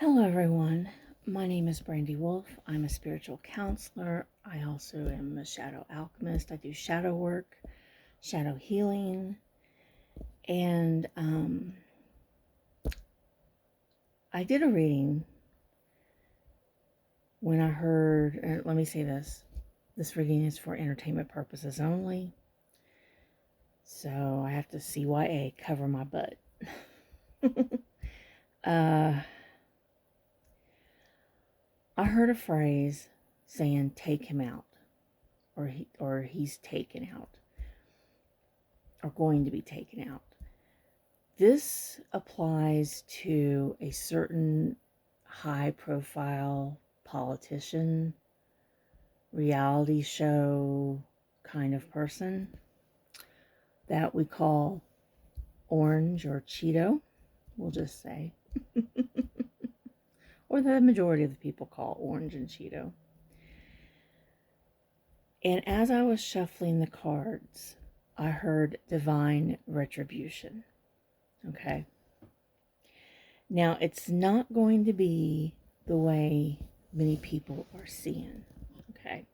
Hello, everyone. My name is Brandy Wolf. I'm a spiritual counselor. I also am a shadow alchemist. I do shadow work, shadow healing, and I did a reading when I heard, let me say this reading is for entertainment purposes only. So I have to CYA, cover my butt. I heard a phrase saying, take him out, or he's taken out, or going to be taken out. This applies to a certain high-profile politician, reality show kind of person that we call Orange or Cheeto, we'll just say. Or the majority of the people call Orange and Cheeto. And as I was shuffling the cards, I heard divine retribution. Okay. Now, it's not going to be the way many people are seeing. Okay.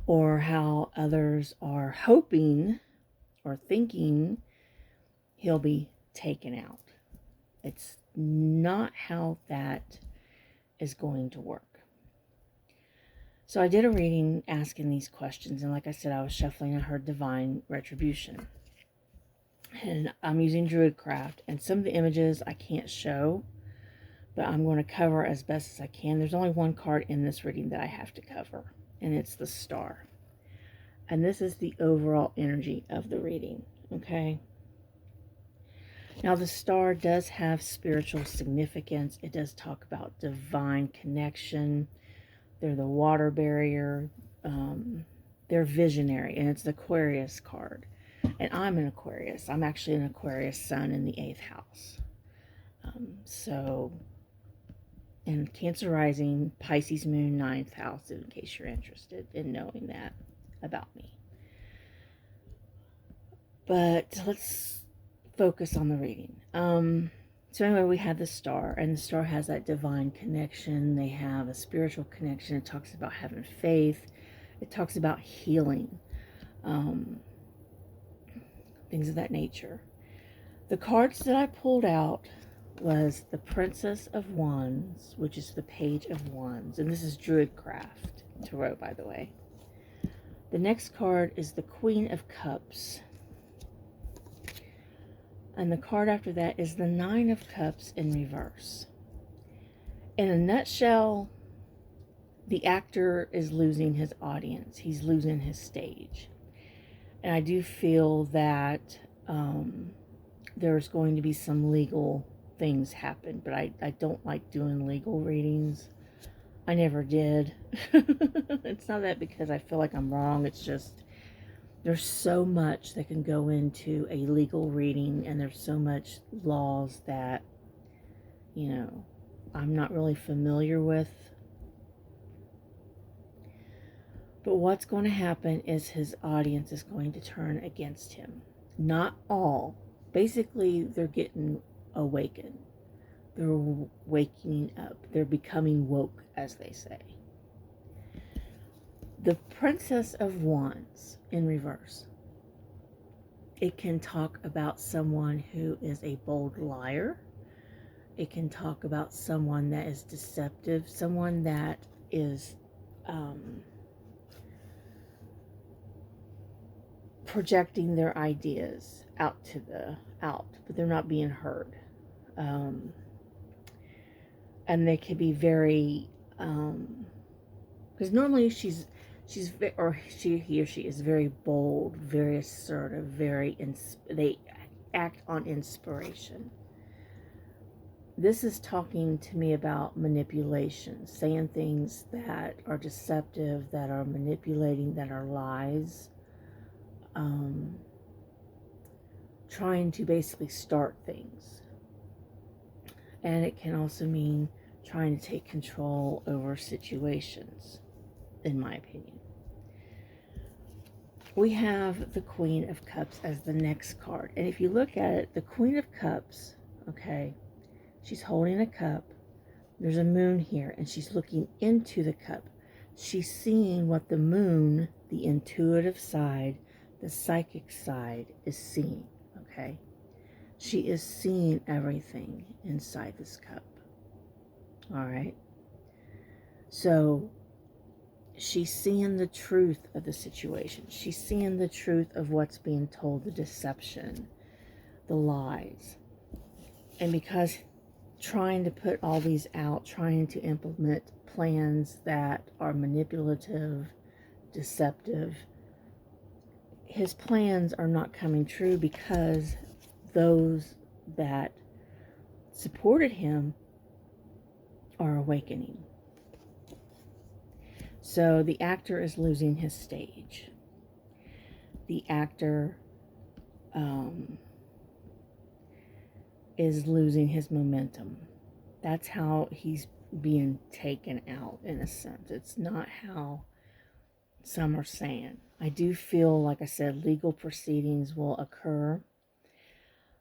Or how others are hoping or thinking he'll be taken out. It's not how that is going to work. So I did a reading asking these questions, and like I said, I was shuffling and I heard divine retribution. And I'm using Druidcraft, and some of the images I can't show, but I'm going to cover as best as I can. There's only one card in this reading that I have to cover, and it's the star. And this is the overall energy of the reading, okay? Now, the star does have spiritual significance. It does talk about divine connection. They're the water barrier. They're visionary, and it's the Aquarius card. And I'm an Aquarius. I'm actually an Aquarius sun in the 8th house. And Cancer rising, Pisces moon, 9th house, in case you're interested in knowing that about me. But let's focus on the reading. So anyway, we had the star, and the star has that divine connection. They have a spiritual connection. It talks about having faith. It talks about healing, things of that nature. The cards that I pulled out was the Princess of Wands, which is the Page of Wands, and this is Druidcraft Tarot, by the way. The next card is the Queen of Cups. And the card after that is the Nine of Cups in reverse. In a nutshell, the actor is losing his audience. He's losing his stage. And I do feel that there's going to be some legal things happen. But I don't like doing legal readings. I never did. It's not that because I feel like I'm wrong. It's just there's so much that can go into a legal reading, and there's so much laws that, I'm not really familiar with. But what's going to happen is his audience is going to turn against him. Not all. Basically, they're getting awakened. They're waking up. They're becoming woke, as they say. The Princess of Wands in reverse. It can talk about someone who is a bold liar. It can talk about someone that is deceptive, someone that is projecting their ideas out, but they're not being heard. And they can be very, because normally he or she is very bold, very assertive, they act on inspiration. This is talking to me about manipulation, saying things that are deceptive, that are manipulating, that are lies, trying to basically start things. And it can also mean trying to take control over situations, in my opinion. We have the Queen of Cups as the next card. And if you look at it, the Queen of Cups, okay, She's holding a cup. There's a moon here, and she's looking into the cup. She's seeing what the moon, the intuitive side, the psychic side, is seeing, okay? She is seeing everything inside this cup, all right? So she's seeing the truth of the situation. She's seeing the truth of what's being told, the deception, the lies. And because trying to put all these out, trying to implement plans that are manipulative, deceptive, his plans are not coming true because those that supported him are awakening. So the actor is losing his stage. The actor is losing his momentum. That's how he's being taken out, in a sense. It's not how some are saying. I do feel, like I said, legal proceedings will occur,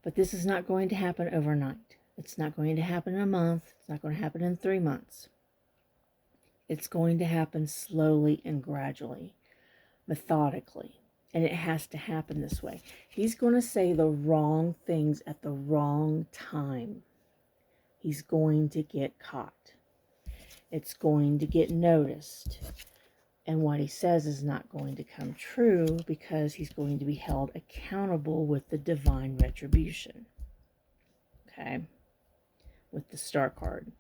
but this is not going to happen overnight. It's not going to happen in a month. It's not going to happen in 3 months. It's going to happen slowly and gradually, methodically. And it has to happen this way. He's going to say the wrong things at the wrong time. He's going to get caught. It's going to get noticed. And what he says is not going to come true because he's going to be held accountable with the divine retribution. Okay? With the Star card.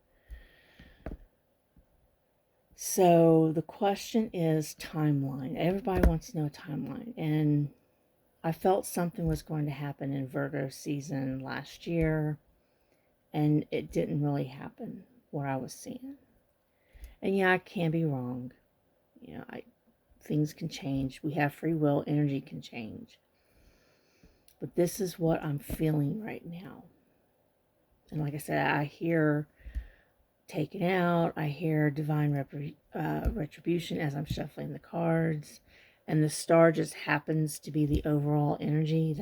So the question is timeline. Everybody wants to know timeline. And I felt something was going to happen in Virgo season last year. And it didn't really happen, what I was seeing. And yeah, I can be wrong. You know, things can change. We have free will. Energy can change. But this is what I'm feeling right now. And like I said, I hear taken out. I hear divine retribution as I'm shuffling the cards. And the star just happens to be the overall energy.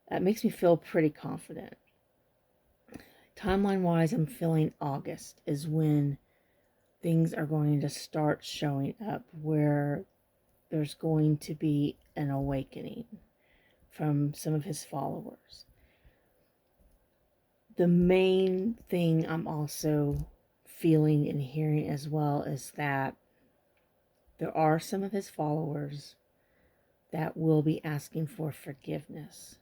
That makes me feel pretty confident. Timeline-wise, I'm feeling August is when things are going to start showing up, where there's going to be an awakening from some of his followers. The main thing I'm also feeling and hearing as well is that there are some of his followers that will be asking for forgiveness.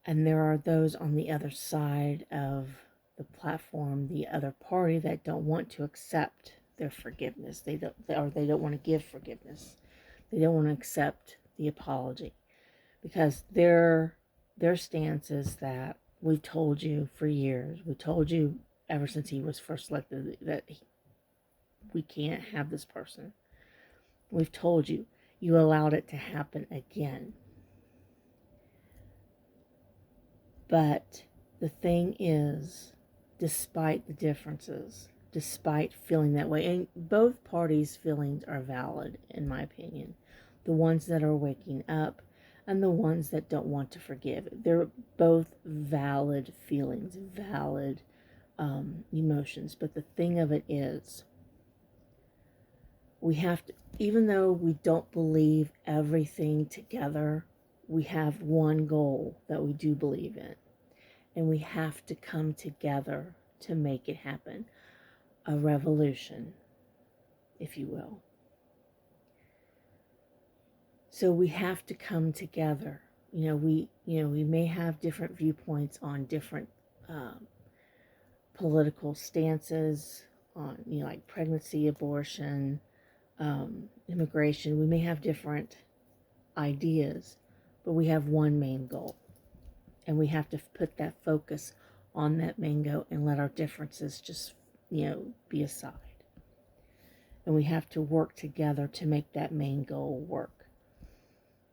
And there are those on the other side of the platform, the other party, that don't want to accept their forgiveness. They don't want to give forgiveness. They don't want to accept the apology because their stance is that we've told you for years. We told you ever since he was first elected that we can't have this person. We've told you. You allowed it to happen again. But the thing is, despite the differences, despite feeling that way, and both parties' feelings are valid, in my opinion. The ones that are waking up and the ones that don't want to forgive. They're both valid feelings, valid emotions. But the thing of it is, we have to, even though we don't believe everything together, we have one goal that we do believe in. And we have to come together to make it happen. A revolution, if you will. So we have to come together. We may have different viewpoints on different political stances on, like pregnancy, abortion, immigration. We may have different ideas, but we have one main goal. And we have to put that focus on that main goal and let our differences just, be aside. And we have to work together to make that main goal work.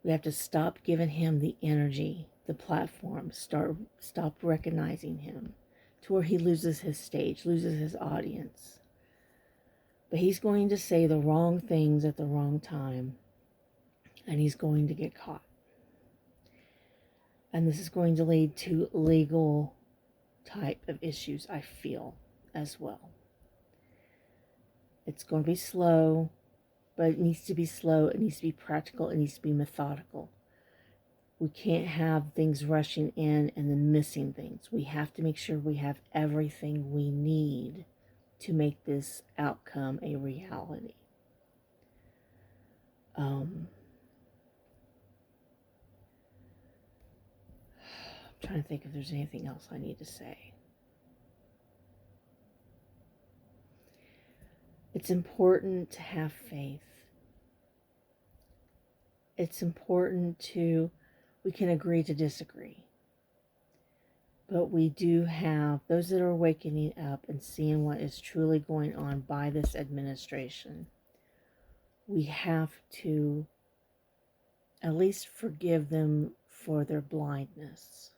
We have to stop giving him the energy, the platform, stop recognizing him to where he loses his stage, loses his audience. But he's going to say the wrong things at the wrong time, and he's going to get caught. And this is going to lead to legal type of issues, I feel, as well. It's going to be slow, but it needs to be slow, it needs to be practical, it needs to be methodical. We can't have things rushing in and then missing things. We have to make sure we have everything we need to make this outcome a reality. I'm trying to think if there's anything else I need to say. It's important to have faith. It's important we can agree to disagree. But we do have those that are waking up and seeing what is truly going on by this administration. We have to at least forgive them for their blindness,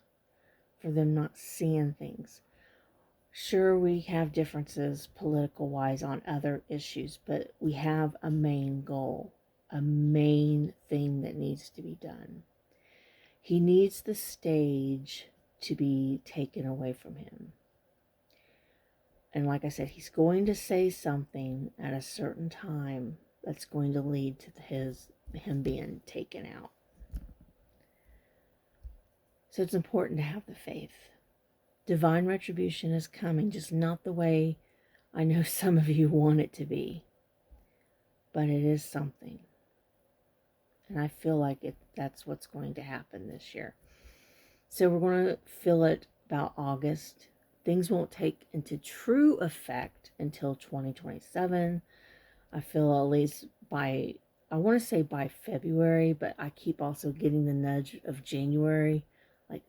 for them not seeing things. Sure, we have differences political-wise on other issues, but we have a main goal, a main thing that needs to be done. He needs the stage to be taken away from him. And like I said, he's going to say something at a certain time that's going to lead to him being taken out. So it's important to have the faith. Divine retribution is coming, just not the way I know some of you want it to be. But it is something. And I feel like that's what's going to happen this year. So we're going to feel it about August. Things won't take into true effect until 2027. I feel at least I want to say by February, but I keep also getting the nudge of January. Like,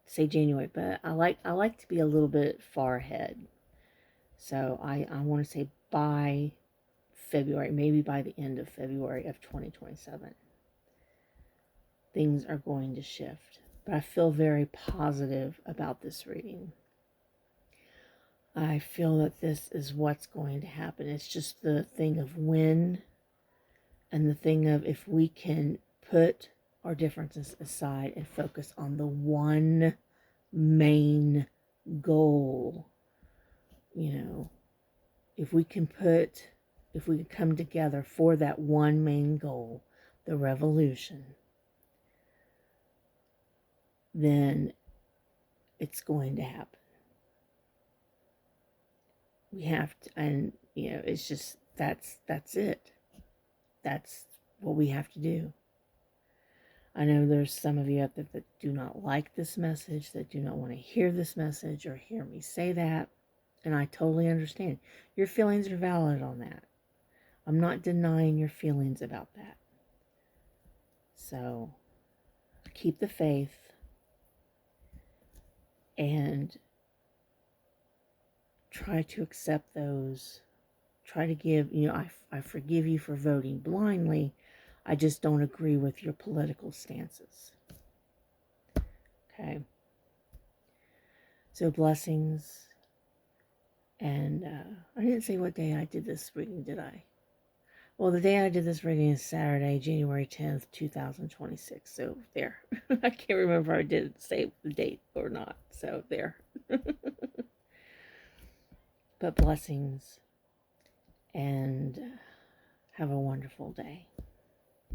say January, but I like to be a little bit far ahead. So I want to say by February, maybe by the end of February of 2027. Things are going to shift. But I feel very positive about this reading. I feel that this is what's going to happen. It's just the thing of when, and the thing of if we can put our differences aside and focus on the one main goal. If we can come together for that one main goal, the revolution, then it's going to happen. We have to, and it's just, that's it. That's what we have to do. I know there's some of you out there that do not like this message, that do not want to hear this message or hear me say that, and I totally understand. Your feelings are valid on that. I'm not denying your feelings about that. So, keep the faith. And try to accept those. Try to give, I forgive you for voting blindly. I just don't agree with your political stances. Okay. So blessings. And I didn't say what day I did this reading, did I? Well, the day I did this reading is Saturday, January 10th, 2026. So there. I can't remember if I did say the date or not. So there. But blessings. And have a wonderful day.